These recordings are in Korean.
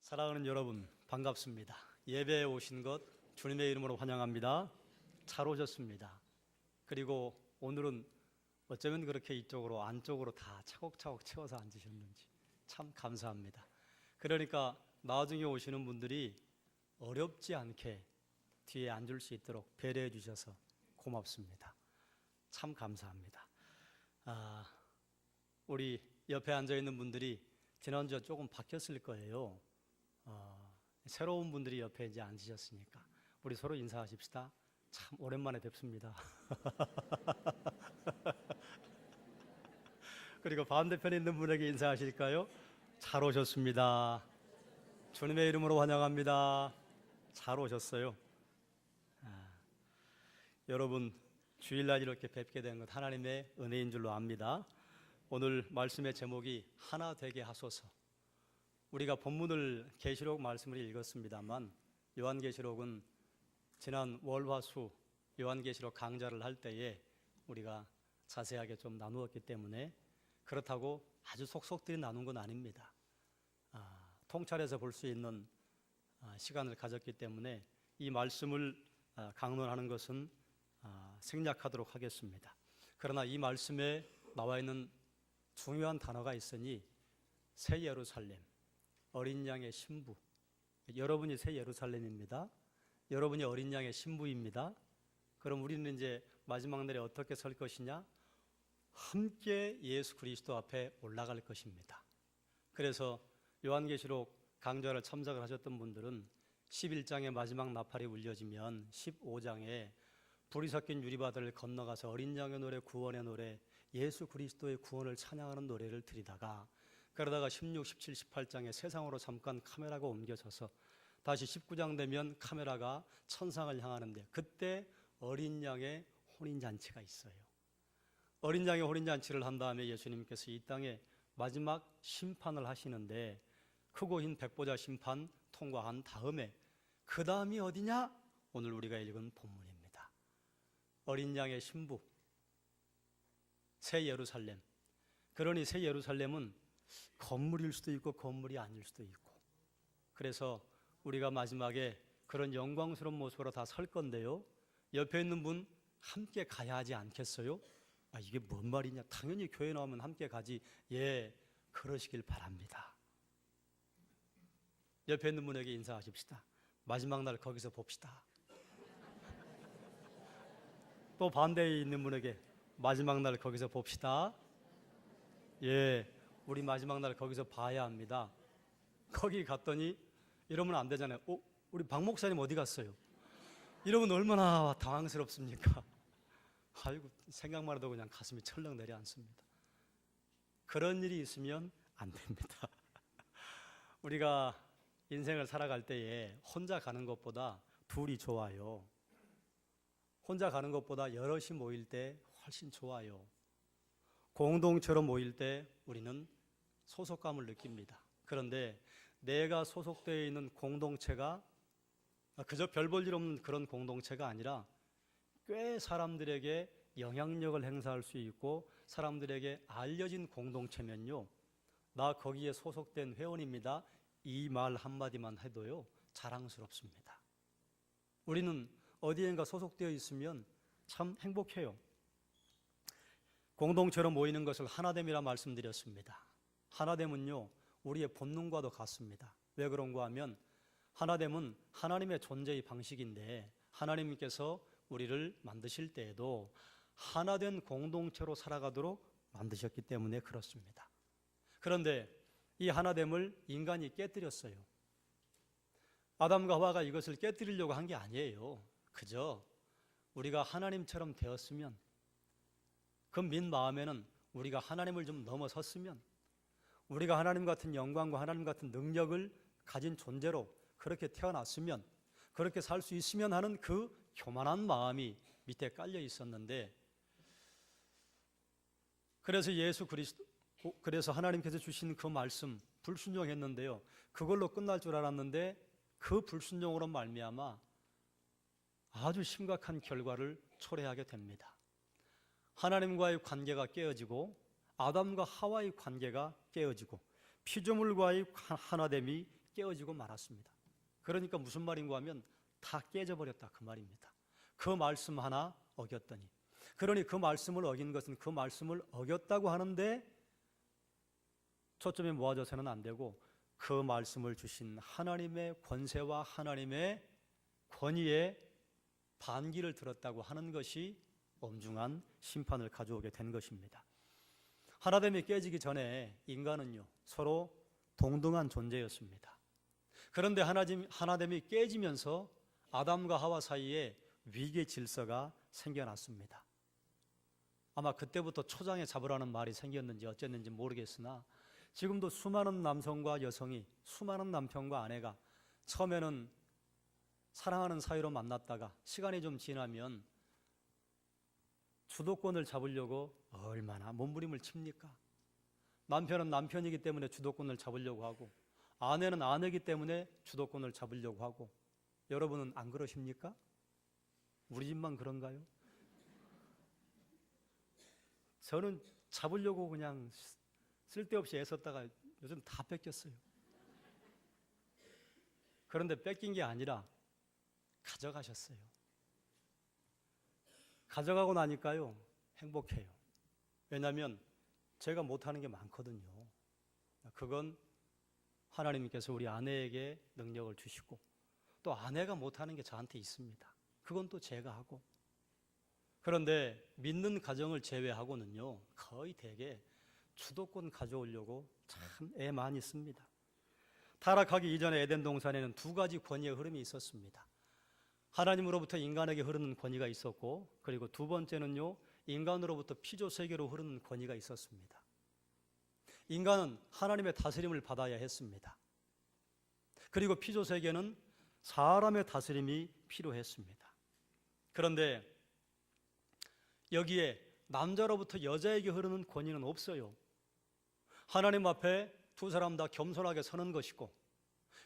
사랑하는 여러분, 반갑습니다. 예배에 오신 것 주님의 이름으로 환영합니다. 잘 오셨습니다. 그리고 오늘은 어쩌면 그렇게 이쪽으로 안쪽으로 다 차곡차곡 채워서 앉으셨는지 참 감사합니다. 그러니까 나중에 오시는 분들이 어렵지 않게 뒤에 앉을 수 있도록 배려해 주셔서 고맙습니다. 참 감사합니다. 우리 옆에 앉아 있는 분들이 지난주에 조금 바뀌었을 거예요. 새로운 분들이 옆에 이제 앉으셨으니까 우리 서로 인사하십시다. 참 오랜만에 뵙습니다. 그리고 반대편에 있는 분에게 인사하실까요? 잘 오셨습니다. 주님의 이름으로 환영합니다. 잘 오셨어요. 여러분 주일날 이렇게 뵙게 된 것 하나님의 은혜인 줄로 압니다. 오늘 말씀의 제목이 하나 되게 하소서. 우리가 본문을 계시록 말씀을 읽었습니다만 요한계시록은 지난 월화수 요한계시록 강좌를 할 때에 우리가 자세하게 좀 나누었기 때문에 그렇다고 아주 속속들이 나눈 건 아닙니다. 통찰해서 볼 수 있는 시간을 가졌기 때문에 이 말씀을 강론하는 것은 생략하도록 하겠습니다. 그러나 이 말씀에 나와 있는 중요한 단어가 있으니 새 예루살렘, 어린 양의 신부. 여러분이 새 예루살렘입니다. 여러분이 어린 양의 신부입니다. 그럼 우리는 이제 마지막 날에 어떻게 설 것이냐? 함께 예수 그리스도 앞에 올라갈 것입니다. 그래서 요한계시록 강좌를 참석을 하셨던 분들은 11장의 마지막 나팔이 울려지면 15장에 불이 섞인 유리바다를 건너가서 어린 양의 노래, 구원의 노래, 예수 그리스도의 구원을 찬양하는 노래를 드리다가 그러다가 16, 17, 18장에 세상으로 잠깐 카메라가 옮겨져서 다시 19장 되면 카메라가 천상을 향하는데 그때 어린 양의 혼인잔치가 있어요. 어린 양의 혼인잔치를 한 다음에 예수님께서 이 땅에 마지막 심판을 하시는데 크고 흰 백보자 심판 통과한 다음에 그 다음이 어디냐? 오늘 우리가 읽은 본문입니다. 어린 양의 신부, 새 예루살렘. 그러니 새 예루살렘은 건물일 수도 있고 건물이 아닐 수도 있고, 그래서 우리가 마지막에 그런 영광스러운 모습으로 다 설 건데요, 옆에 있는 분 함께 가야 하지 않겠어요? 이게 뭔 말이냐? 당연히 교회 나오면 함께 가지. 예, 그러시길 바랍니다. 옆에 있는 분에게 인사하십시다. 마지막 날 거기서 봅시다. 또 반대에 있는 분에게 마지막 날 거기서 봅시다. 예, 우리 마지막 날 거기서 봐야 합니다. 거기 갔더니 이러면 안 되잖아요. 우리 박 목사님 어디 갔어요? 이러면 얼마나 당황스럽습니까? 아이고, 생각만 해도 그냥 가슴이 철렁 내려앉습니다. 그런 일이 있으면 안 됩니다. 우리가 인생을 살아갈 때에 혼자 가는 것보다 둘이 좋아요. 혼자 가는 것보다 여럿이 모일 때 훨씬 좋아요. 공동체로 모일 때 우리는 소속감을 느낍니다. 그런데 내가 소속되어 있는 공동체가 그저 별 볼 일 없는 그런 공동체가 아니라 꽤 사람들에게 영향력을 행사할 수 있고 사람들에게 알려진 공동체면요, 나 거기에 소속된 회원입니다, 이 말 한마디만 해도요 자랑스럽습니다. 우리는 어디엔가 소속되어 있으면 참 행복해요. 공동체로 모이는 것을 하나됨이라 말씀드렸습니다. 하나됨은요 우리의 본능과도 같습니다. 왜 그런가 하면 하나됨은 하나님의 존재의 방식인데 하나님께서 우리를 만드실 때에도 하나된 공동체로 살아가도록 만드셨기 때문에 그렇습니다. 그런데 이 하나됨을 인간이 깨뜨렸어요. 아담과 하와가 이것을 깨뜨리려고 한 게 아니에요. 그저 우리가 하나님처럼 되었으면, 그 민 마음에는 우리가 하나님을 좀 넘어섰으면, 우리가 하나님 같은 영광과 하나님 같은 능력을 가진 존재로 그렇게 태어났으면, 그렇게 살 수 있으면 하는 그 교만한 마음이 밑에 깔려 있었는데, 그래서 하나님께서 주신 그 말씀 불순종했는데요, 그걸로 끝날 줄 알았는데 그 불순종으로 말미암아 아주 심각한 결과를 초래하게 됩니다. 하나님과의 관계가 깨어지고 아담과 하와의 관계가 깨어지고 피조물과의 하나됨이 깨어지고 말았습니다. 그러니까 무슨 말인가 하면 다 깨져버렸다 그 말입니다. 그 말씀 하나 어겼더니, 그러니 그 말씀을 어긴 것은 그 말씀을 어겼다고 하는데 초점이 모아져서는 안 되고 그 말씀을 주신 하나님의 권세와 하나님의 권위에 반기를 들었다고 하는 것이 엄중한 심판을 가져오게 된 것입니다. 하나됨이 깨지기 전에 인간은요 서로 동등한 존재였습니다. 그런데 하나됨이 깨지면서 아담과 하와 사이에 위계 질서가 생겨났습니다. 아마 그때부터 초장에 잡으라는 말이 생겼는지 어쨌는지 모르겠으나 지금도 수많은 남성과 여성이, 수많은 남편과 아내가 처음에는 사랑하는 사이로 만났다가 시간이 좀 지나면 주도권을 잡으려고 얼마나 몸부림을 칩니까? 남편은 남편이기 때문에 주도권을 잡으려고 하고 아내는 아내이기 때문에 주도권을 잡으려고 하고. 여러분은 안 그러십니까? 우리 집만 그런가요? 저는 잡으려고 그냥 쓸데없이 애썼다가 요즘 다 뺏겼어요. 그런데 뺏긴 게 아니라 가져가셨어요. 가져가고 나니까요 행복해요. 왜냐하면 제가 못하는 게 많거든요. 그건 하나님께서 우리 아내에게 능력을 주시고 또 아내가 못하는 게 저한테 있습니다. 그건 또 제가 하고. 그런데 믿는 가정을 제외하고는요 거의 대개 주도권 가져오려고 참 애 많이 씁니다. 타락하기 이전에 에덴 동산에는 두 가지 권위의 흐름이 있었습니다. 하나님으로부터 인간에게 흐르는 권위가 있었고, 그리고 두 번째는요 인간으로부터 피조 세계로 흐르는 권위가 있었습니다. 인간은 하나님의 다스림을 받아야 했습니다. 그리고 피조 세계는 사람의 다스림이 필요했습니다. 그런데 여기에 남자로부터 여자에게 흐르는 권위는 없어요. 하나님 앞에 두 사람 다 겸손하게 서는 것이고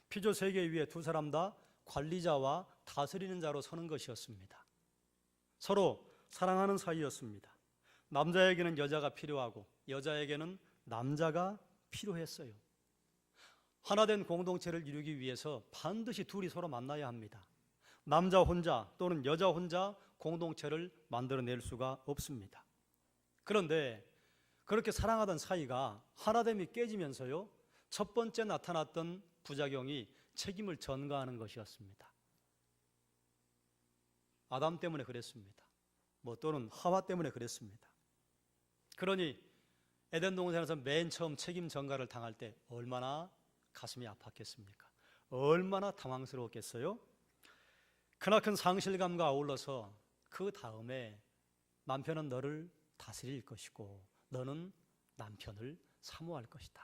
피조 세계 위에 두 사람 다 관리자와 다스리는 자로 서는 것이었습니다. 서로 사랑하는 사이였습니다. 남자에게는 여자가 필요하고 여자에게는 남자가 필요했어요. 하나된 공동체를 이루기 위해서 반드시 둘이 서로 만나야 합니다. 남자 혼자 또는 여자 혼자 공동체를 만들어낼 수가 없습니다. 그런데 그렇게 사랑하던 사이가 하나됨이 깨지면서요 첫 번째 나타났던 부작용이 책임을 전가하는 것이었습니다. 아담 때문에 그랬습니다. 또는 하와 때문에 그랬습니다. 그러니 에덴 동산에서 맨 처음 책임 전가를 당할 때 얼마나 가슴이 아팠겠습니까? 얼마나 당황스러웠겠어요? 크나큰 상실감과 아울러서 그 다음에 남편은 너를 다스릴 것이고 너는 남편을 사모할 것이다.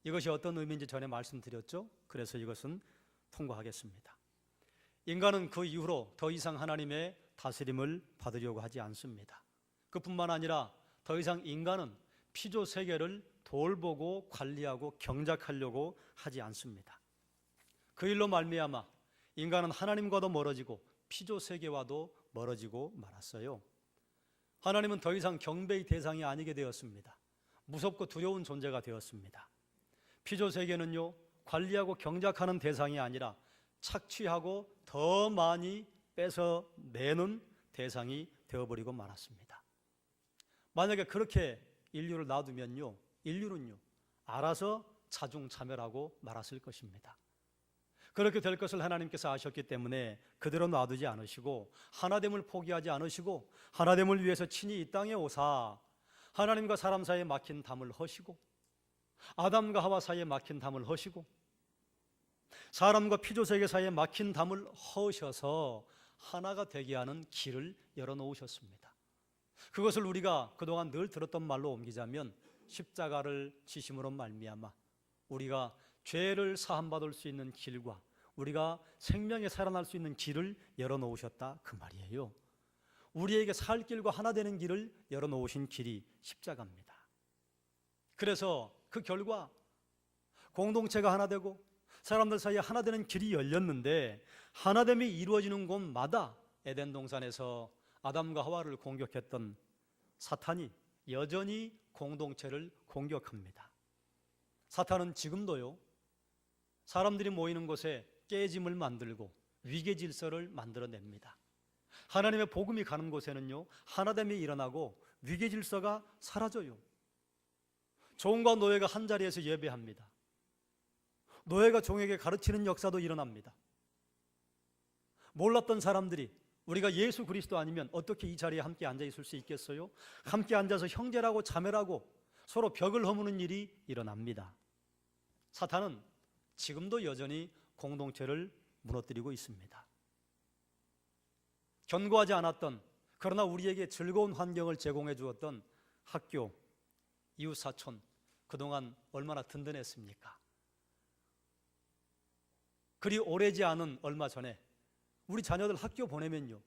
이것이 어떤 의미인지 전에 말씀드렸죠? 그래서 이것은 통과하겠습니다. 인간은 그 이후로 더 이상 하나님의 다스림을 받으려고 하지 않습니다. 그뿐만 아니라 더 이상 인간은 피조 세계를 돌보고 관리하고 경작하려고 하지 않습니다. 그 일로 말미암아 인간은 하나님과도 멀어지고 피조 세계와도 멀어지고 말았어요. 하나님은 더 이상 경배의 대상이 아니게 되었습니다. 무섭고 두려운 존재가 되었습니다. 피조 세계는요 관리하고 경작하는 대상이 아니라 착취하고 더 많이 뺏어내는 대상이 되어버리고 말았습니다. 만약에 그렇게 인류를 놔두면요 인류는요 알아서 자중차별하고 말았을 것입니다. 그렇게 될 것을 하나님께서 아셨기 때문에 그대로 놔두지 않으시고 하나됨을 포기하지 않으시고 하나됨을 위해서 친히 이 땅에 오사 하나님과 사람 사이에 막힌 담을 허시고 아담과 하와 사이에 막힌 담을 허시고 사람과 피조세계 사이에 막힌 담을 허셔서 하나가 되게 하는 길을 열어놓으셨습니다. 그것을 우리가 그동안 늘 들었던 말로 옮기자면 십자가를 지심으로 말미암아 우리가 죄를 사함받을 수 있는 길과 우리가 생명에 살아날 수 있는 길을 열어놓으셨다 그 말이에요. 우리에게 살 길과 하나 되는 길을 열어놓으신 길이 십자가입니다. 그래서 그 결과 공동체가 하나 되고 사람들 사이에 하나 되는 길이 열렸는데 하나됨이 이루어지는 곳마다 에덴 동산에서 아담과 하와를 공격했던 사탄이 여전히 공동체를 공격합니다. 사탄은 지금도요 사람들이 모이는 곳에 깨짐을 만들고 위계 질서를 만들어냅니다. 하나님의 복음이 가는 곳에는요, 하나됨이 일어나고 위계 질서가 사라져요. 종과 노예가 한 자리에서 예배합니다. 노예가 종에게 가르치는 역사도 일어납니다. 몰랐던 사람들이 우리가 예수 그리스도 아니면 어떻게 이 자리에 함께 앉아 있을 수 있겠어요? 함께 앉아서 형제라고 자매라고 서로 벽을 허무는 일이 일어납니다. 사탄은 지금도 여전히 공동체를 무너뜨리고 있습니다. 견고하지 않았던, 그러나 우리에게 즐거운 환경을 제공해 주었던 학교, 이웃사촌, 그동안 얼마나 든든했습니까? 그리 오래지 않은 얼마 전에 우리 자녀들 학교 보내면요,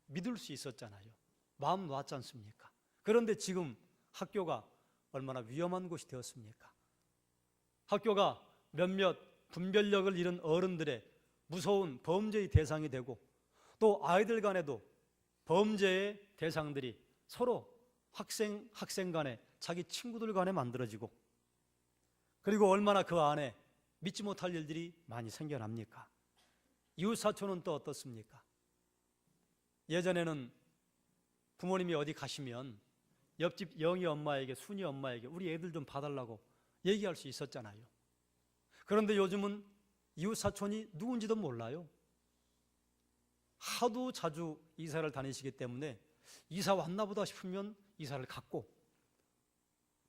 믿을 수 있었잖아요. 마음 놓았지 않습니까? 그런데 지금 학교가 얼마나 위험한 곳이 되었습니까? 학교가 몇몇 분별력을 잃은 어른들의 무서운 범죄의 대상이 되고, 또 아이들 간에도 범죄의 대상들이 서로 학생 간에, 자기 친구들 간에 만들어지고, 그리고 얼마나 그 안에 믿지 못할 일들이 많이 생겨납니까? 이웃사촌은 또 어떻습니까? 예전에는 부모님이 어디 가시면 옆집 영희 엄마에게, 순이 엄마에게 우리 애들 좀 봐달라고 얘기할 수 있었잖아요. 그런데 요즘은 이웃사촌이 누군지도 몰라요. 하도 자주 이사를 다니시기 때문에 이사 왔나 보다 싶으면 이사를 갔고,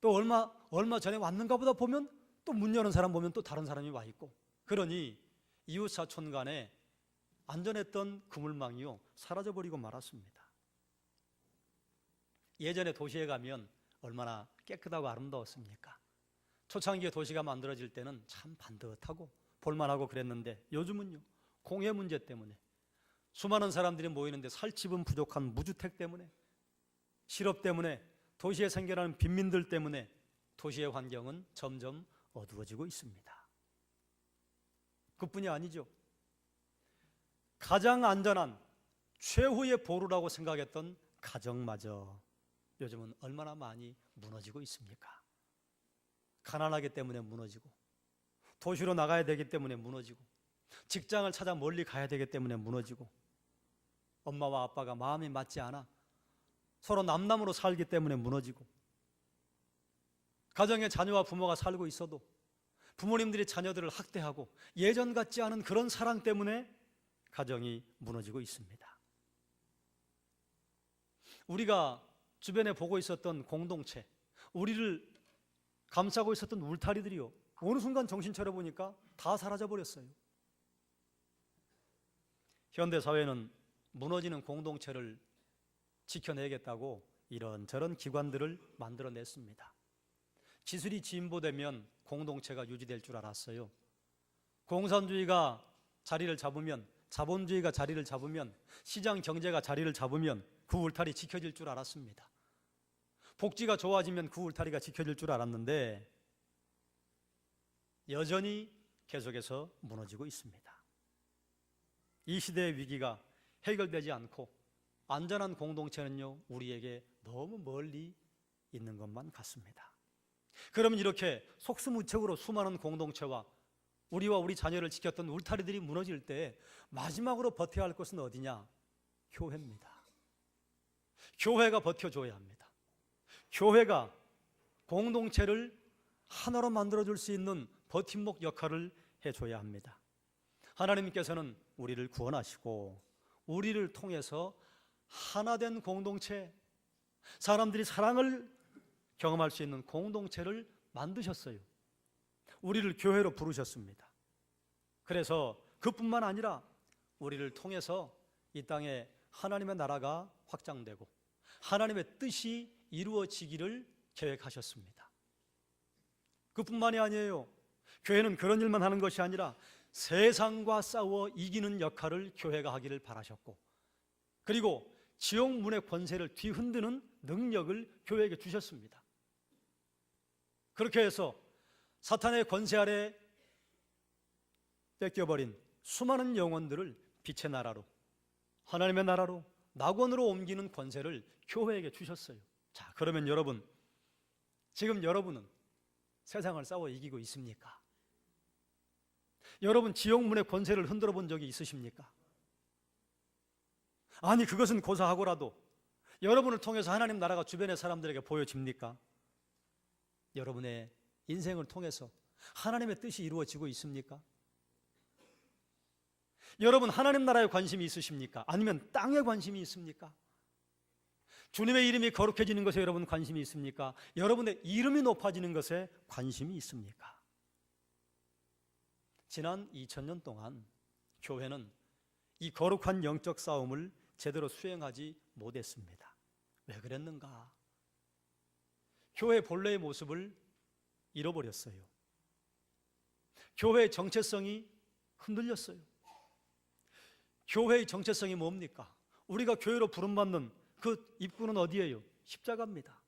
또 얼마 전에 왔는가 보다 보면 또 문 여는 사람 보면 또 다른 사람이 와 있고, 그러니 이웃사촌 간에 안전했던 그물망이요, 사라져버리고 말았습니다. 예전에 도시에 가면 얼마나 깨끗하고 아름다웠습니까? 초창기에 도시가 만들어질 때는 참 반듯하고 볼만하고 그랬는데, 요즘은요, 공해 문제 때문에, 수많은 사람들이 모이는데 살집은 부족한 무주택 때문에, 실업 때문에, 도시에 생겨나는 빈민들 때문에 도시의 환경은 점점 어두워지고 있습니다. 그뿐이 아니죠. 가장 안전한 최후의 보루라고 생각했던 가정마저 요즘은 얼마나 많이 무너지고 있습니까? 가난하기 때문에 무너지고, 도시로 나가야 되기 때문에 무너지고, 직장을 찾아 멀리 가야 되기 때문에 무너지고, 엄마와 아빠가 마음이 맞지 않아 서로 남남으로 살기 때문에 무너지고, 가정에 자녀와 부모가 살고 있어도 부모님들이 자녀들을 학대하고 예전 같지 않은 그런 사랑 때문에 가정이 무너지고 있습니다. 우리가 주변에 보고 있었던 공동체, 우리를 감싸고 있었던 울타리들이요, 어느 순간 정신 차려보니까 다 사라져버렸어요. 현대사회는 무너지는 공동체를 지켜내겠다고 이런저런 기관들을 만들어냈습니다. 기술이 진보되면 공동체가 유지될 줄 알았어요. 공산주의가 자리를 잡으면, 자본주의가 자리를 잡으면, 시장 경제가 자리를 잡으면 그 울타리 지켜질 줄 알았습니다. 복지가 좋아지면 그 울타리가 지켜질 줄 알았는데 여전히 계속해서 무너지고 있습니다. 이 시대의 위기가 해결되지 않고 안전한 공동체는요, 우리에게 너무 멀리 있는 것만 같습니다. 그러면 이렇게 속수무책으로 수많은 공동체와 우리와 우리 자녀를 지켰던 울타리들이 무너질 때 마지막으로 버텨야 할 것은 어디냐? 교회입니다. 교회가 버텨줘야 합니다. 교회가 공동체를 하나로 만들어줄 수 있는 버팀목 역할을 해줘야 합니다. 하나님께서는 우리를 구원하시고 우리를 통해서 하나된 공동체, 사람들이 사랑을 경험할 수 있는 공동체를 만드셨어요. 우리를 교회로 부르셨습니다. 그래서 그뿐만 아니라 우리를 통해서 이 땅에 하나님의 나라가 확장되고 하나님의 뜻이 이루어지기를 계획하셨습니다. 그뿐만이 아니에요. 교회는 그런 일만 하는 것이 아니라 세상과 싸워 이기는 역할을 교회가 하기를 바라셨고, 그리고 지옥 문의 권세를 뒤흔드는 능력을 교회에게 주셨습니다. 그렇게 해서 사탄의 권세 아래 뺏겨버린 수많은 영혼들을 빛의 나라로, 하나님의 나라로, 낙원으로 옮기는 권세를 교회에게 주셨어요. 자, 그러면 여러분, 지금 여러분은 세상을 싸워 이기고 있습니까? 여러분 지옥문의 권세를 흔들어 본 적이 있으십니까? 아니 그것은 고사하고라도 여러분을 통해서 하나님 나라가 주변의 사람들에게 보여집니까? 여러분의 인생을 통해서 하나님의 뜻이 이루어지고 있습니까? 여러분 하나님 나라에 관심이 있으십니까? 아니면 땅에 관심이 있습니까? 주님의 이름이 거룩해지는 것에 여러분 관심이 있습니까? 여러분의 이름이 높아지는 것에 관심이 있습니까? 지난 2000년 동안 교회는 이 거룩한 영적 싸움을 제대로 수행하지 못했습니다. 왜 그랬는가? 교회 본래의 모습을 잃어버렸어요. 교회의 정체성이 흔들렸어요. 교회의 정체성이 뭡니까? 우리가 교회로 부름받는 그 입구는 어디예요? 십자가입니다.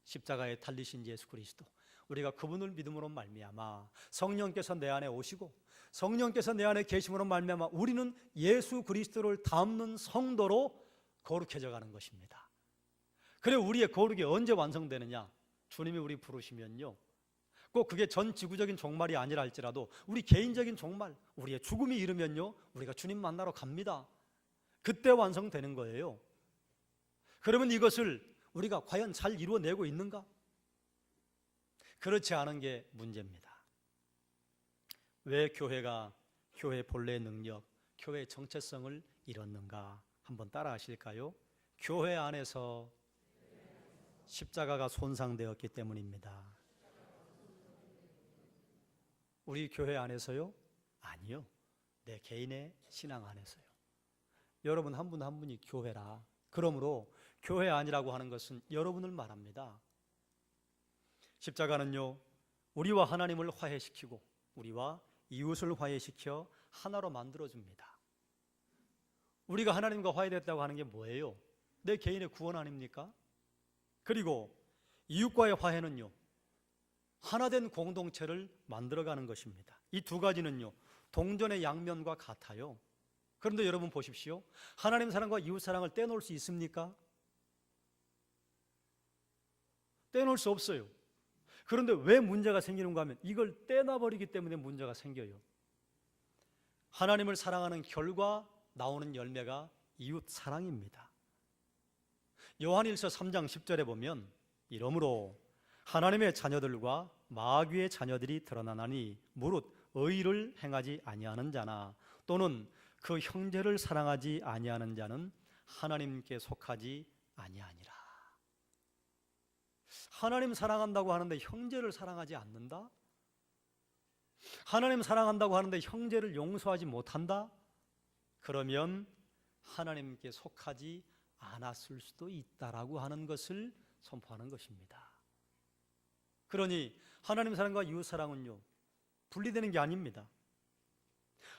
십자가에 달리신 예수 그리스도, 우리가 그분을 믿음으로 말미암아 성령께서 내 안에 오시고 성령께서 내 안에 계심으로 말미암아 우리는 예수 그리스도를 닮는 성도로 거룩해져 가는 것입니다. 그래 우리의 거룩이 언제 완성되느냐? 주님이 우리 부르시면요, 꼭 그게 전 지구적인 종말이 아니라 할지라도 우리 개인적인 종말, 우리의 죽음이 이르면요 우리가 주님 만나러 갑니다. 그때 완성되는 거예요. 그러면 이것을 우리가 과연 잘 이루어내고 있는가? 그렇지 않은 게 문제입니다. 왜 교회가 교회의 본래의 능력, 교회의 정체성을 잃었는가? 한번 따라 하실까요? 교회 안에서 십자가가 손상되었기 때문입니다. 우리 교회 안에서요? 아니요. 내 개인의 신앙 안에서요. 여러분 한 분 한 분이 교회라. 그러므로 교회 아니라고 하는 것은 여러분을 말합니다. 십자가는요 우리와 하나님을 화해시키고 우리와 이웃을 화해시켜 하나로 만들어줍니다. 우리가 하나님과 화해됐다고 하는 게 뭐예요? 내 개인의 구원 아닙니까? 그리고 이웃과의 화해는요 하나된 공동체를 만들어가는 것입니다. 이 두 가지는요 동전의 양면과 같아요. 그런데 여러분 보십시오. 하나님 사랑과 이웃 사랑을 떼놓을 수 있습니까? 떼놓을 수 없어요. 그런데 왜 문제가 생기는가 하면 이걸 떼놔버리기 때문에 문제가 생겨요. 하나님을 사랑하는 결과 나오는 열매가 이웃 사랑입니다. 요한일서 3장 10절에 보면 이러므로 하나님의 자녀들과 마귀의 자녀들이 드러나나니 무릇 의를 행하지 아니하는 자나 또는 그 형제를 사랑하지 아니하는 자는 하나님께 속하지 아니하니라. 하나님 사랑한다고 하는데 형제를 사랑하지 않는다? 하나님 사랑한다고 하는데 형제를 용서하지 못한다? 그러면 하나님께 속하지 않았을 수도 있다라고 하는 것을 선포하는 것입니다. 그러니 하나님 사랑과 이웃 사랑은요 분리되는 게 아닙니다.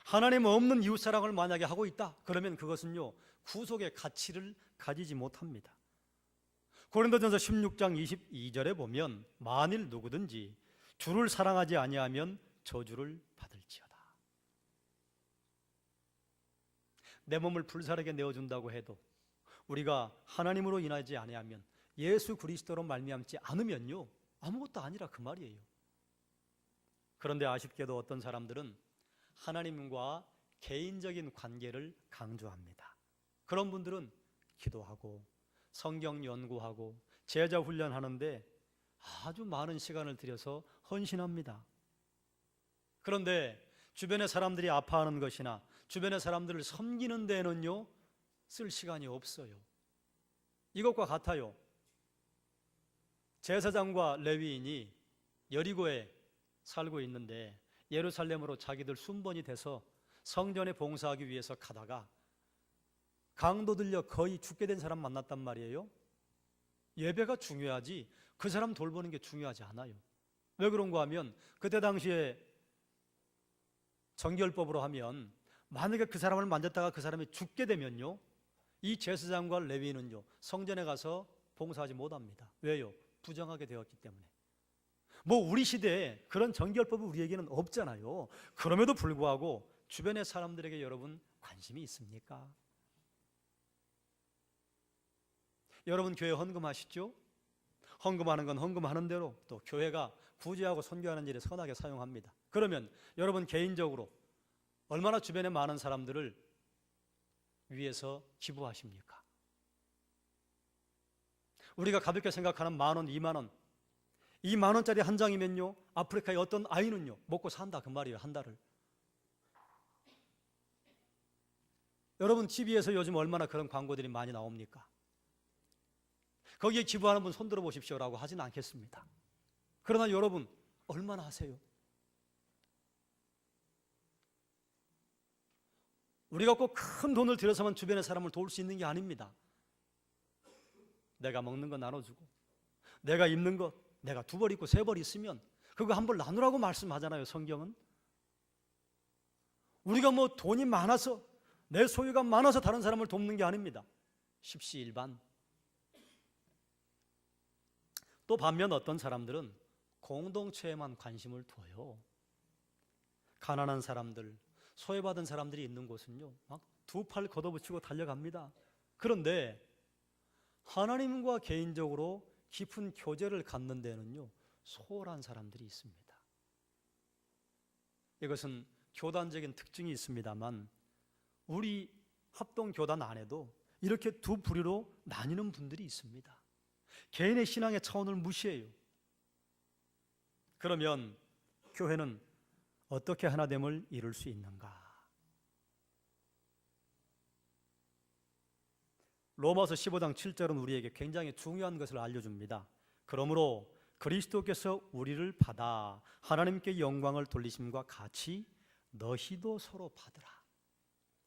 하나님 없는 이웃 사랑을 만약에 하고 있다 그러면 그것은요 구속의 가치를 가지지 못합니다. 고린도전서 16장 22절에 보면 만일 누구든지 주를 사랑하지 아니하면 저주를 받을지어다. 내 몸을 불사르게 내어준다고 해도 우리가 하나님으로 인하지 아니하면 예수 그리스도로 말미암지 않으면요 아무것도 아니라 그 말이에요. 그런데 아쉽게도 어떤 사람들은 하나님과 개인적인 관계를 강조합니다. 그런 분들은 기도하고 성경 연구하고 제자 훈련하는데 아주 많은 시간을 들여서 헌신합니다. 그런데 주변의 사람들이 아파하는 것이나 주변의 사람들을 섬기는 데는요 쓸 시간이 없어요. 이것과 같아요. 제사장과 레위인이 여리고에 살고 있는데 예루살렘으로 자기들 순번이 돼서 성전에 봉사하기 위해서 가다가 강도 들려 거의 죽게 된 사람 만났단 말이에요. 예배가 중요하지 그 사람 돌보는 게 중요하지 않아요. 왜 그런가 하면 그때 당시에 정결법으로 하면 만약에 그 사람을 만졌다가 그 사람이 죽게 되면요 이 제사장과 레위인은요 성전에 가서 봉사하지 못합니다. 왜요? 부정하게 되었기 때문에. 뭐 우리 시대에 그런 정결법이 우리에게는 없잖아요. 그럼에도 불구하고 주변의 사람들에게 여러분 관심이 있습니까? 여러분 교회 헌금하시죠? 헌금하는 건 헌금하는 대로 또 교회가 구제하고 선교하는 일에 선하게 사용합니다. 그러면 여러분 개인적으로 얼마나 주변에 많은 사람들을 위해서 기부하십니까? 우리가 가볍게 생각하는 10,000원, 20,000원, 이 10,000원짜리 한 장이면요, 아프리카의 어떤 아이는요 먹고 산다 그 말이에요. 한 달을. 여러분 TV에서 요즘 얼마나 그런 광고들이 많이 나옵니까? 거기에 기부하는 분 손들어 보십시오라고 하진 않겠습니다. 그러나 여러분 얼마나 하세요? 우리가 꼭 큰 돈을 들여서만 주변의 사람을 도울 수 있는 게 아닙니다. 내가 먹는 거 나눠주고, 내가 입는 거 내가 2벌 입고 3벌 있으면 그거 1벌 나누라고 말씀하잖아요, 성경은. 우리가 뭐 돈이 많아서, 내 소유가 많아서 다른 사람을 돕는 게 아닙니다. 십시일반. 또 반면 어떤 사람들은 공동체에만 관심을 둬요. 가난한 사람들, 소외받은 사람들이 있는 곳은요, 막 2팔 걷어붙이고 달려갑니다. 그런데 하나님과 개인적으로 깊은 교제를 갖는 데는요, 소홀한 사람들이 있습니다. 이것은 교단적인 특징이 있습니다만 우리 합동교단 안에도 이렇게 2부류로 나뉘는 분들이 있습니다. 개인의 신앙의 차원을 무시해요. 그러면 교회는 어떻게 하나됨을 이룰 수 있는가? 로마서 15장 7절은 우리에게 굉장히 중요한 것을 알려줍니다. 그러므로 그리스도께서 우리를 받아 하나님께 영광을 돌리심과 같이 너희도 서로 받으라.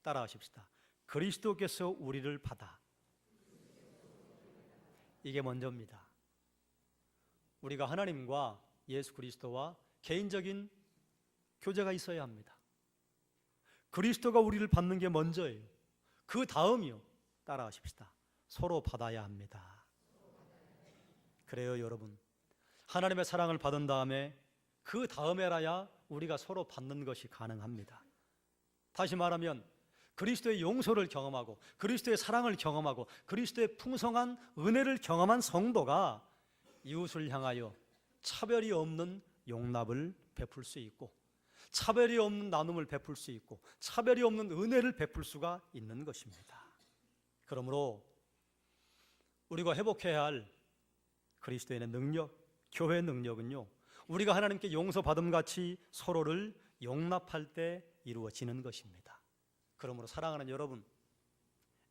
따라하십시다. 그리스도께서 우리를 받아. 이게 먼저입니다. 우리가 하나님과 예수 그리스도와 개인적인 교제가 있어야 합니다. 그리스도가 우리를 받는 게 먼저예요. 그 다음이요. 따라하십시다. 서로 받아야 합니다. 그래요, 여러분. 하나님의 사랑을 받은 다음에 그 다음에라야 우리가 서로 받는 것이 가능합니다. 다시 말하면 그리스도의 용서를 경험하고 그리스도의 사랑을 경험하고 그리스도의 풍성한 은혜를 경험한 성도가 이웃을 향하여 차별이 없는 용납을 베풀 수 있고 차별이 없는 나눔을 베풀 수 있고 차별이 없는 은혜를 베풀 수가 있는 것입니다. 그러므로 우리가 회복해야 할 그리스도의 능력, 교회의 능력은요, 우리가 하나님께 용서받음 같이 서로를 용납할 때 이루어지는 것입니다. 그러므로 사랑하는 여러분,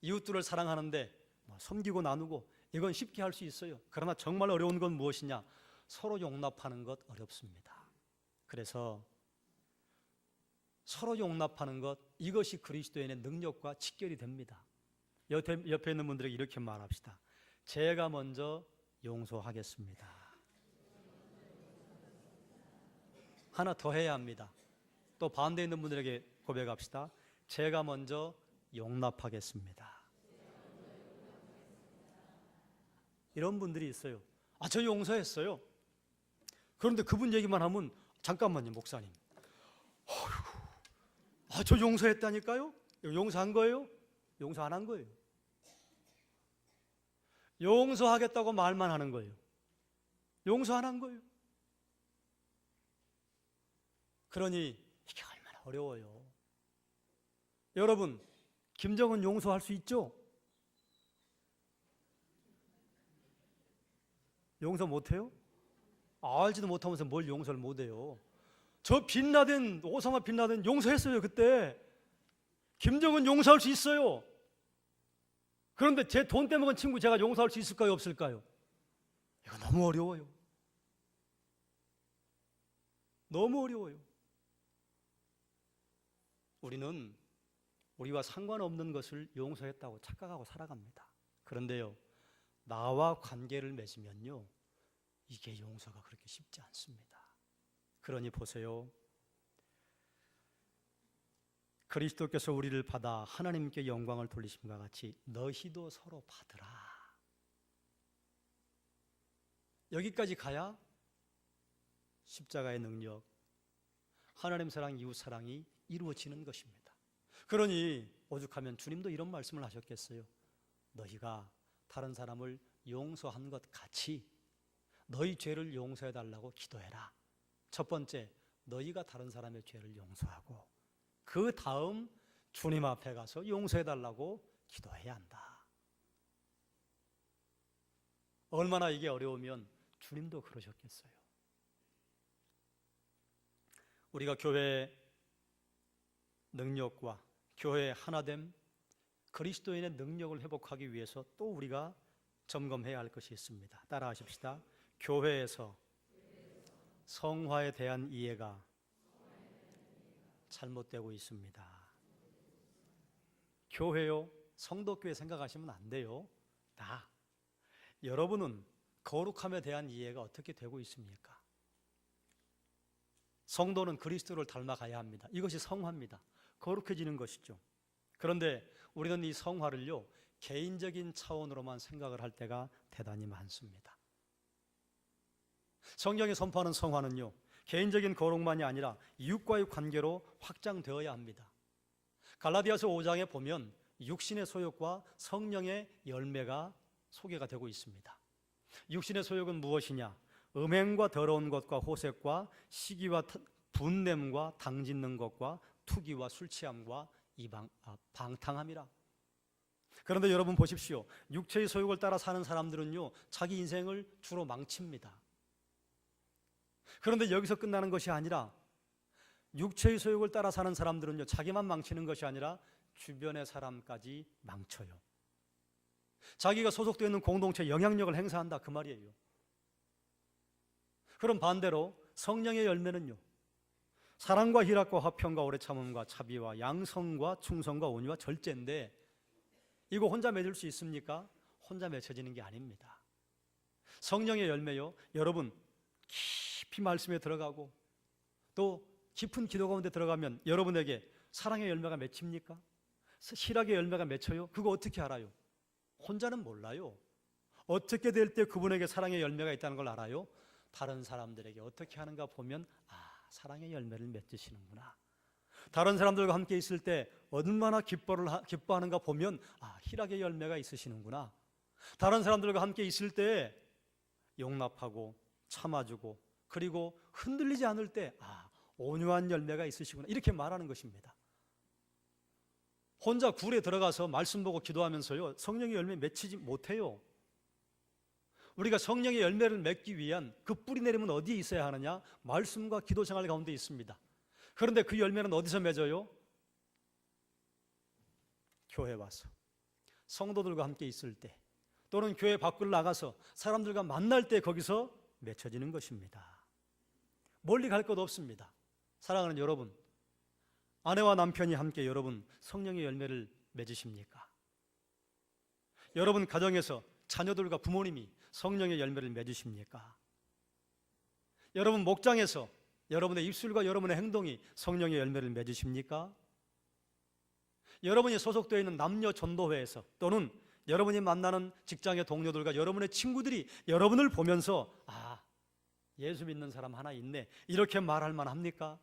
이웃들을 사랑하는데 섬기고 나누고 이건 쉽게 할 수 있어요. 그러나 정말 어려운 건 무엇이냐? 서로 용납하는 것 어렵습니다. 그래서 서로 용납하는 것, 이것이 그리스도인의 능력과 직결이 됩니다. 옆에 있는 분들에게 이렇게 말합시다. 제가 먼저 용서하겠습니다. 하나 더 해야 합니다. 또 반대에 있는 분들에게 고백합시다. 제가 먼저 용납하겠습니다. 이런 분들이 있어요. 저 용서했어요. 그런데 그분 얘기만 하면 잠깐만요, 목사님. 저 용서했다니까요? 용서한 거예요? 용서 안 한 거예요. 용서하겠다고 말만 하는 거예요. 용서 안 한 거예요. 그러니 이게 얼마나 어려워요. 여러분, 김정은 용서할 수 있죠? 용서 못해요? 알지도 못하면서 뭘 용서를 못해요. 저 빈라덴, 오사마 빈라덴 용서했어요. 그때 김정은 용서할 수 있어요. 그런데 제 돈 떼먹은 친구 제가 용서할 수 있을까요? 없을까요? 이거 너무 어려워요. 너무 어려워요. 우리는 우리와 상관없는 것을 용서했다고 착각하고 살아갑니다. 그런데요, 나와 관계를 맺으면요, 이게 용서가 그렇게 쉽지 않습니다. 그러니 보세요. 그리스도께서 우리를 받아 하나님께 영광을 돌리심과 같이 너희도 서로 받으라. 여기까지 가야 십자가의 능력, 하나님 사랑, 이웃 사랑이 이루어지는 것입니다. 그러니 오죽하면 주님도 이런 말씀을 하셨겠어요. 너희가 다른 사람을 용서한 것 같이 너희 죄를 용서해달라고 기도해라. 첫 번째, 너희가 다른 사람의 죄를 용서하고, 그 다음 주님 앞에 가서 용서해달라고 기도해야 한다. 얼마나 이게 어려우면 주님도 그러셨겠어요. 우리가 교회의 능력과 교회의 하나됨, 그리스도인의 능력을 회복하기 위해서 또 우리가 점검해야 할 것이 있습니다. 따라하십시다. 교회에서 성화에 대한 이해가 잘못되고 있습니다. 교회요, 성도교회 생각하시면 안 돼요. 여러분은 거룩함에 대한 이해가 어떻게 되고 있습니까? 성도는 그리스도를 닮아가야 합니다. 이것이 성화입니다. 거룩해지는 것이죠. 그런데 우리는 이 성화를요, 개인적인 차원으로만 생각을 할 때가 대단히 많습니다. 성경이 선포하는 성화는요, 개인적인 거룩만이 아니라 이웃과의 관계로 확장되어야 합니다. 갈라디아서 5장에 보면 육신의 소욕과 성령의 열매가 소개가 되고 있습니다. 육신의 소욕은 무엇이냐? 음행과 더러운 것과 호색과 시기와 분냄과 당짓는 것과 투기와 술 취함과 방탕함이라. 그런데 여러분 보십시오. 육체의 소욕을 따라 사는 사람들은요, 자기 인생을 주로 망칩니다. 그런데 여기서 끝나는 것이 아니라 육체의 소욕을 따라 사는 사람들은요, 자기만 망치는 것이 아니라 주변의 사람까지 망쳐요. 자기가 소속되어 있는 공동체에 영향력을 행사한다, 그 말이에요. 그럼 반대로 성령의 열매는요, 사랑과 희락과 화평과 오래 참음과 자비와 양성과 충성과 온유와 절제인데, 이거 혼자 맺을 수 있습니까? 혼자 맺혀지는 게 아닙니다. 성령의 열매요, 여러분 깊이 말씀에 들어가고 또 깊은 기도 가운데 들어가면 여러분에게 사랑의 열매가 맺힙니까? 희락의 열매가 맺혀요? 그거 어떻게 알아요? 혼자는 몰라요. 어떻게 될 때 그분에게 사랑의 열매가 있다는 걸 알아요? 다른 사람들에게 어떻게 하는가 보면, 사랑의 열매를 맺으시는구나. 다른 사람들과 함께 있을 때 얼마나 기뻐하는가 보면, 희락의 열매가 있으시는구나. 다른 사람들과 함께 있을 때 용납하고 참아주고, 그리고 흔들리지 않을 때 온유한 열매가 있으시구나, 이렇게 말하는 것입니다. 혼자 굴에 들어가서 말씀 보고 기도하면서요, 성령의 열매 맺히지 못해요. 우리가 성령의 열매를 맺기 위한 그 뿌리 내림은 어디에 있어야 하느냐? 말씀과 기도 생활 가운데 있습니다. 그런데 그 열매는 어디서 맺어요? 교회 와서 성도들과 함께 있을 때, 또는 교회 밖을 나가서 사람들과 만날 때 거기서 맺혀지는 것입니다. 멀리 갈 것 없습니다. 사랑하는 여러분, 아내와 남편이 함께 여러분 성령의 열매를 맺으십니까? 여러분 가정에서 자녀들과 부모님이 성령의 열매를 맺으십니까? 여러분 목장에서 여러분의 입술과 여러분의 행동이 성령의 열매를 맺으십니까? 여러분이 소속되어 있는 남녀 전도회에서, 또는 여러분이 만나는 직장의 동료들과 여러분의 친구들이 여러분을 보면서 예수 믿는 사람 하나 있네, 이렇게 말할 만합니까?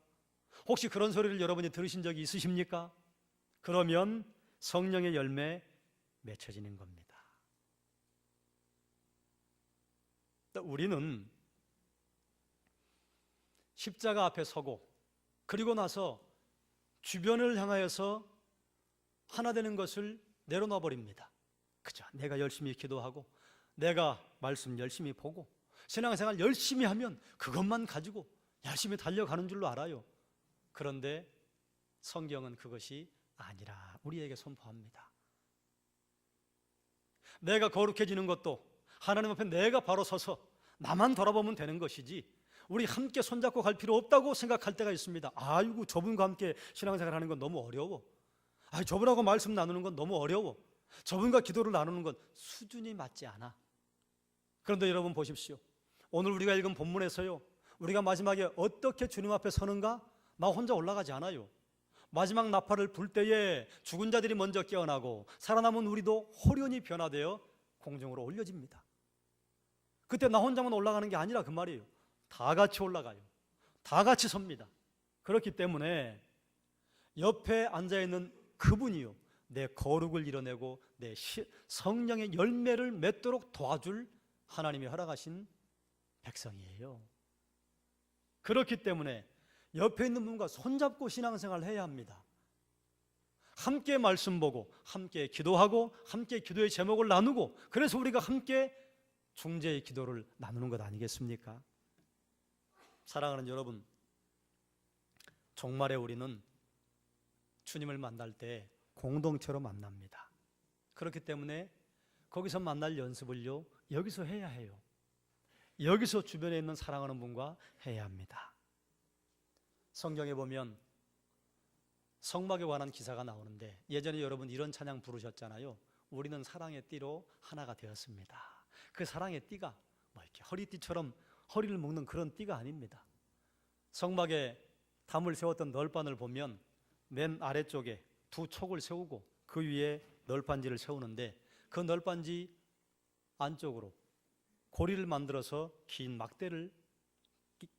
혹시 그런 소리를 여러분이 들으신 적이 있으십니까? 그러면 성령의 열매 맺혀지는 겁니다. 우리는 십자가 앞에 서고, 그리고 나서 주변을 향하여서 하나 되는 것을 내려놔 버립니다. 그죠? 내가 열심히 기도하고, 내가 말씀 열심히 보고, 신앙생활 열심히 하면 그것만 가지고 열심히 달려가는 줄로 알아요. 그런데 성경은 그것이 아니라 우리에게 선포합니다. 내가 거룩해지는 것도 하나님 앞에 내가 바로 서서 나만 돌아보면 되는 것이지, 우리 함께 손잡고 갈 필요 없다고 생각할 때가 있습니다. 아이고, 저분과 함께 신앙생활 하는 건 너무 어려워. 저분하고 말씀 나누는 건 너무 어려워. 저분과 기도를 나누는 건 수준이 맞지 않아. 그런데 여러분 보십시오. 오늘 우리가 읽은 본문에서요, 우리가 마지막에 어떻게 주님 앞에 서는가? 나 혼자 올라가지 않아요. 마지막 나팔을 불 때에 죽은 자들이 먼저 깨어나고 살아남은 우리도 호련히 변화되어 공중으로 올려집니다. 그때 나 혼자만 올라가는 게 아니라 그 말이에요. 다 같이 올라가요. 다 같이 섭니다. 그렇기 때문에 옆에 앉아있는 그분이요, 내 거룩을 이뤄내고 내 성령의 열매를 맺도록 도와줄 하나님이 허락하신 백성이에요. 그렇기 때문에 옆에 있는 분과 손잡고 신앙생활을 해야 합니다. 함께 말씀 보고 함께 기도하고 함께 기도의 제목을 나누고, 그래서 우리가 함께 중재의 기도를 나누는 것 아니겠습니까? 사랑하는 여러분, 종말에 우리는 주님을 만날 때 공동체로 만납니다. 그렇기 때문에 거기서 만날 연습을요, 여기서 해야 해요. 여기서 주변에 있는 사랑하는 분과 해야 합니다. 성경에 보면 성막에 관한 기사가 나오는데, 예전에 여러분 이런 찬양 부르셨잖아요. 우리는 사랑의 띠로 하나가 되었습니다. 그 사랑의 띠가 뭐 이렇게 허리띠처럼 허리를 묶는 그런 띠가 아닙니다. 성막에 담을 세웠던 널판을 보면 맨 아래쪽에 두 촉을 세우고 그 위에 널판지를 세우는데, 그 널판지 안쪽으로 고리를 만들어서 긴 막대를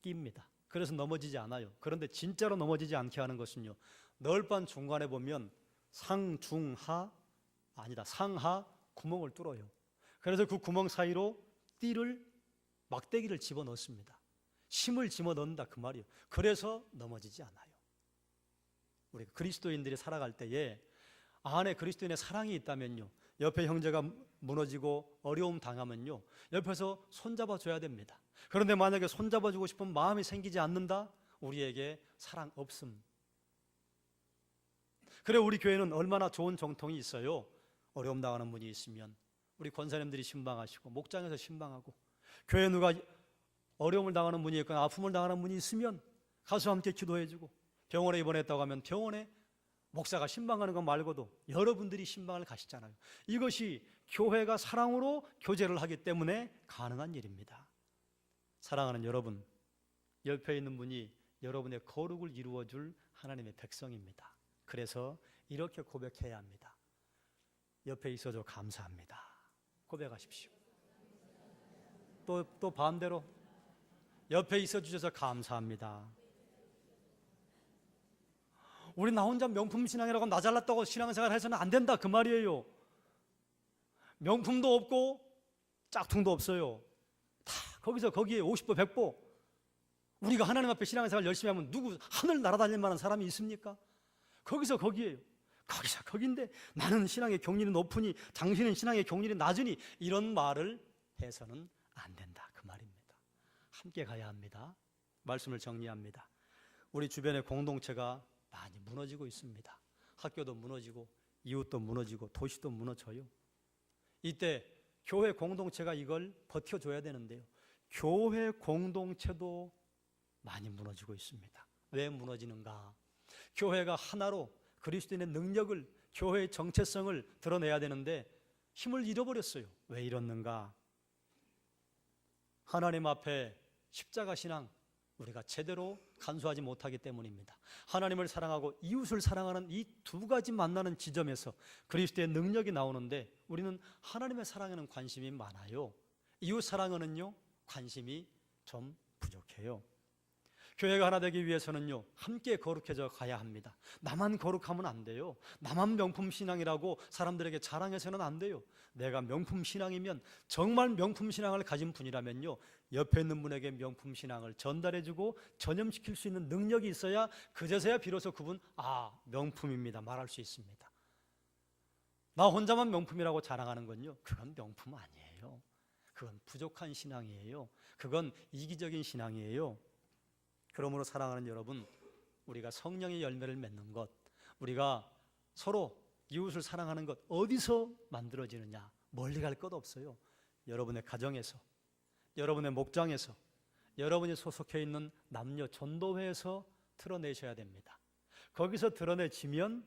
낍니다. 그래서 넘어지지 않아요. 그런데 진짜로 넘어지지 않게 하는 것은요, 널판 중간에 보면 상하 구멍을 뚫어요. 그래서 그 구멍 사이로 띠를, 막대기를 집어넣습니다. 힘을 집어넣는다 그 말이에요. 그래서 넘어지지 않아요. 우리 그리스도인들이 살아갈 때에 안에 그리스도인의 사랑이 있다면요, 옆에 형제가 무너지고 어려움 당하면요, 옆에서 손잡아 줘야 됩니다. 그런데 만약에 손잡아 주고 싶은 마음이 생기지 않는다? 우리에게 사랑 없음. 그래, 우리 교회는 얼마나 좋은 정통이 있어요. 어려움 당하는 분이 있으면 우리 권사님들이 신방하시고, 목장에서 신방하고, 교회 누가 어려움을 당하는 분이 있거나 아픔을 당하는 분이 있으면 가서 함께 기도해주고, 병원에 입원했다고 하면 병원에 목사가 신방하는 것 말고도 여러분들이 신방을 가시잖아요. 이것이 교회가 사랑으로 교제를 하기 때문에 가능한 일입니다. 사랑하는 여러분, 옆에 있는 분이 여러분의 거룩을 이루어줄 하나님의 백성입니다. 그래서 이렇게 고백해야 합니다. 옆에 있어줘 감사합니다. 고백하십시오. 또 반대로 옆에 있어 주셔서 감사합니다. 우리 나 혼자 명품 신앙이라고 나 잘났다고 신앙생활 해서는 안 된다 그 말이에요. 명품도 없고 짝퉁도 없어요. 다 거기서 거기에 50보 100보. 우리가 하나님 앞에 신앙생활 열심히 하면 누구 하늘 날아다닐 만한 사람이 있습니까? 거기서 거기에요. 거기서 거긴데 나는 신앙의 경륜이 높으니 당신은 신앙의 경륜이 낮으니, 이런 말을 해서는 안 된다 그 말입니다. 함께 가야 합니다. 말씀을 정리합니다. 우리 주변의 공동체가 많이 무너지고 있습니다. 학교도 무너지고 이웃도 무너지고 도시도 무너져요. 이때 교회 공동체가 이걸 버텨줘야 되는데요, 교회 공동체도 많이 무너지고 있습니다. 왜 무너지는가? 교회가 하나로 그리스도인의 능력을, 교회의 정체성을 드러내야 되는데 힘을 잃어버렸어요. 왜 이렇는가? 하나님 앞에 십자가 신앙 우리가 제대로 간수하지 못하기 때문입니다. 하나님을 사랑하고 이웃을 사랑하는 이 두 가지 만나는 지점에서 그리스도의 능력이 나오는데, 우리는 하나님의 사랑에는 관심이 많아요. 이웃 사랑에는요, 관심이 좀 부족해요. 교회가 하나 되기 위해서는요, 함께 거룩해져 가야 합니다. 나만 거룩하면 안 돼요. 나만 명품 신앙이라고 사람들에게 자랑해서는 안 돼요. 내가 명품 신앙이면, 정말 명품 신앙을 가진 분이라면요, 옆에 있는 분에게 명품 신앙을 전달해주고 전염시킬 수 있는 능력이 있어야, 그제서야 비로소 그분 명품입니다 말할 수 있습니다. 나 혼자만 명품이라고 자랑하는 건요, 그건 명품 아니에요. 그건 부족한 신앙이에요. 그건 이기적인 신앙이에요. 그러므로 사랑하는 여러분, 우리가 성령의 열매를 맺는 것, 우리가 서로 이웃을 사랑하는 것, 어디서 만들어지느냐? 멀리 갈 것 없어요. 여러분의 가정에서, 여러분의 목장에서, 여러분이 소속해 있는 남녀 전도회에서 드러내셔야 됩니다. 거기서 드러내지면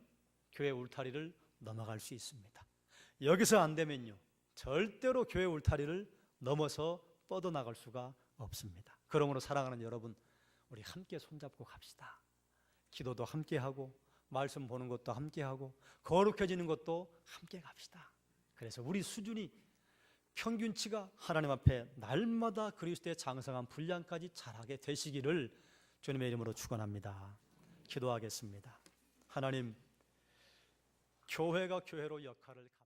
교회 울타리를 넘어갈 수 있습니다. 여기서 안 되면요, 절대로 교회 울타리를 넘어서 뻗어나갈 수가 없습니다. 그러므로 사랑하는 여러분, 우리 함께 손잡고 갑시다. 기도도 함께 하고, 말씀 보는 것도 함께 하고, 거룩해지는 것도 함께 갑시다. 그래서 우리 수준이, 평균치가 하나님 앞에 날마다 그리스도의 장성한 분량까지 자라게 되시기를 주님의 이름으로 축원합니다. 기도하겠습니다. 하나님, 교회가 교회로 역할을